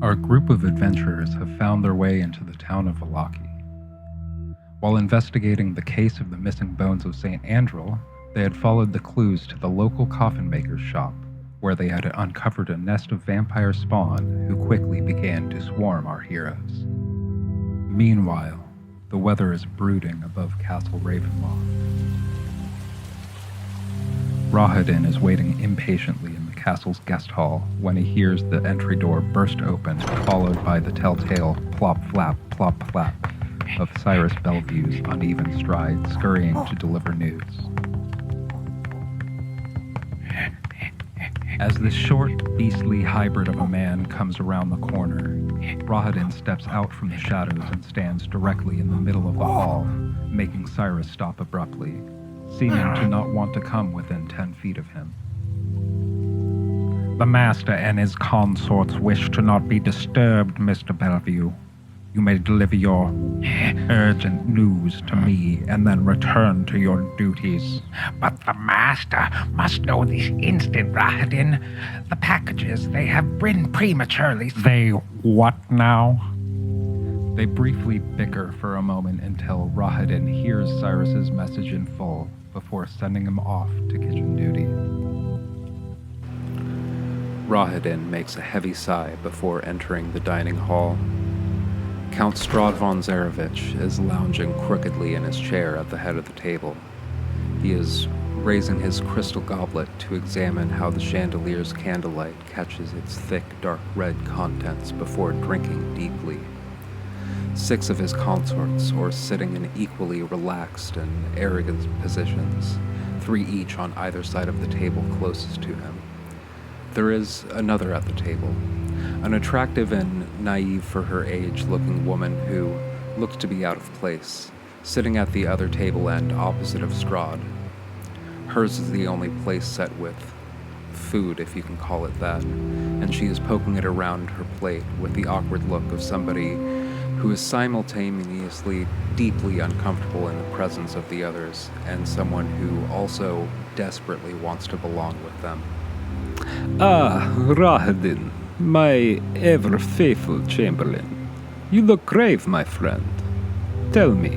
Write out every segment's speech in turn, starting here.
Our group of adventurers have found their way into the town of Vallaki. While investigating the case of the missing bones of St. Andrel, they had followed the clues to the local coffin maker's shop, where they had uncovered a nest of vampire spawn who quickly began to swarm our heroes. Meanwhile, the weather is brooding above Castle Ravenloft. Rahadin is waiting impatiently in the castle's guest hall when he hears the entry door burst open, followed by the telltale plop-flap, plop-flap of Cyrus Bellevue's uneven stride scurrying to deliver news. As this short, beastly hybrid of a man comes around the corner, Rahadin steps out from the shadows and stands directly in the middle of the hall, making Cyrus stop abruptly, seeming to not want to come within 10 feet of him. The master and his consorts wish to not be disturbed, Mr. Bellevue. You may deliver your urgent news to me and then return to your duties. But the master must know this instant, Rahadin. The packages, they have been prematurely... They what now? They briefly bicker for a moment until Rahadin hears Cyrus's message in full before sending him off to kitchen duty. Rahadin makes a heavy sigh before entering the dining hall. Count Strahd von Zarovich is lounging crookedly in his chair at the head of the table. He is raising his crystal goblet to examine how the chandelier's candlelight catches its thick, dark red contents before drinking deeply. 6 of his consorts are sitting in equally relaxed and arrogant positions, 3 each on either side of the table closest to him. There is another at the table, an attractive and naive for her age looking woman who looks to be out of place, sitting at the other table end opposite of Strahd. Hers is the only place set with food, if you can call it that, and she is poking it around her plate with the awkward look of somebody who is simultaneously deeply uncomfortable in the presence of the others and someone who also desperately wants to belong with them. Ah, Rahadin, my ever-faithful chamberlain. You look grave, my friend. Tell me,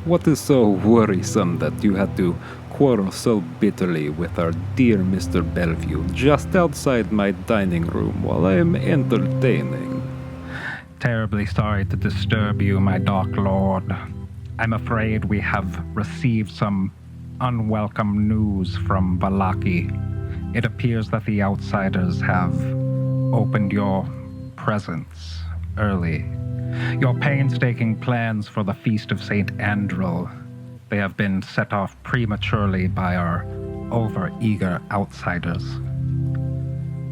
what is so worrisome that you had to quarrel so bitterly with our dear Mr. Bellevue just outside my dining room while I am entertaining? Terribly sorry to disturb you, my Dark Lord. I'm afraid we have received some unwelcome news from Vallaki. It appears that the outsiders have opened your presence early. Your painstaking plans for the Feast of St. Andrel, they have been set off prematurely by our over-eager outsiders.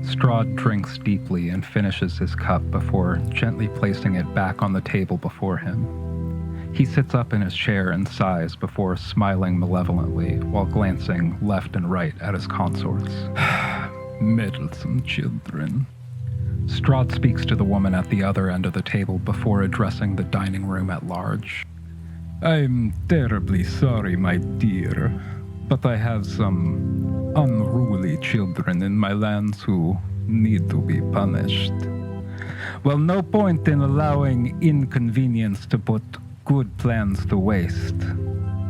Strahd drinks deeply and finishes his cup before gently placing it back on the table before him. He sits up in his chair and sighs before smiling malevolently while glancing left and right at his consorts. Meddlesome children. Strahd speaks to the woman at the other end of the table before addressing the dining room at large. I'm terribly sorry, my dear, but I have some unruly children in my lands who need to be punished. Well, no point in allowing inconvenience to put good plans to waste.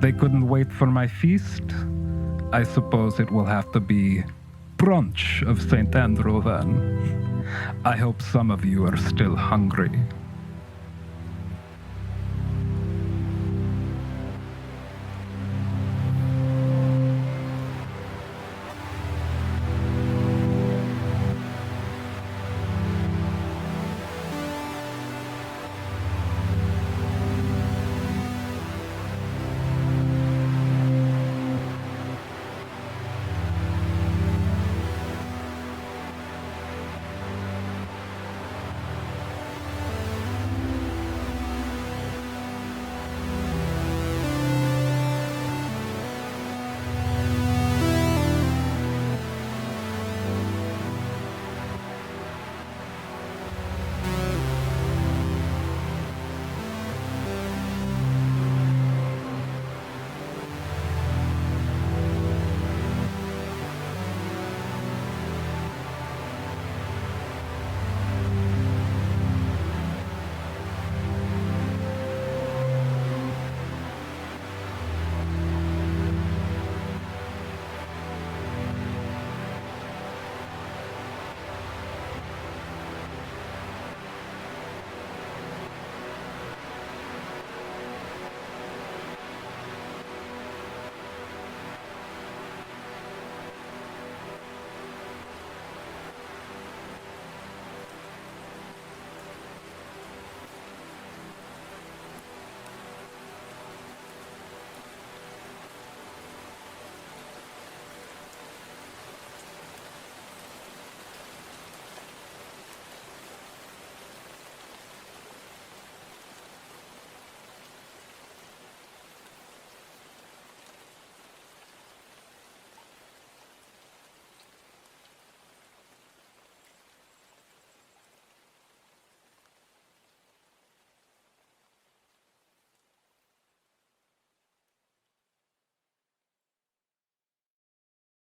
They couldn't wait for my feast. I suppose it will have to be brunch of St. Andrew then. I hope some of you are still hungry.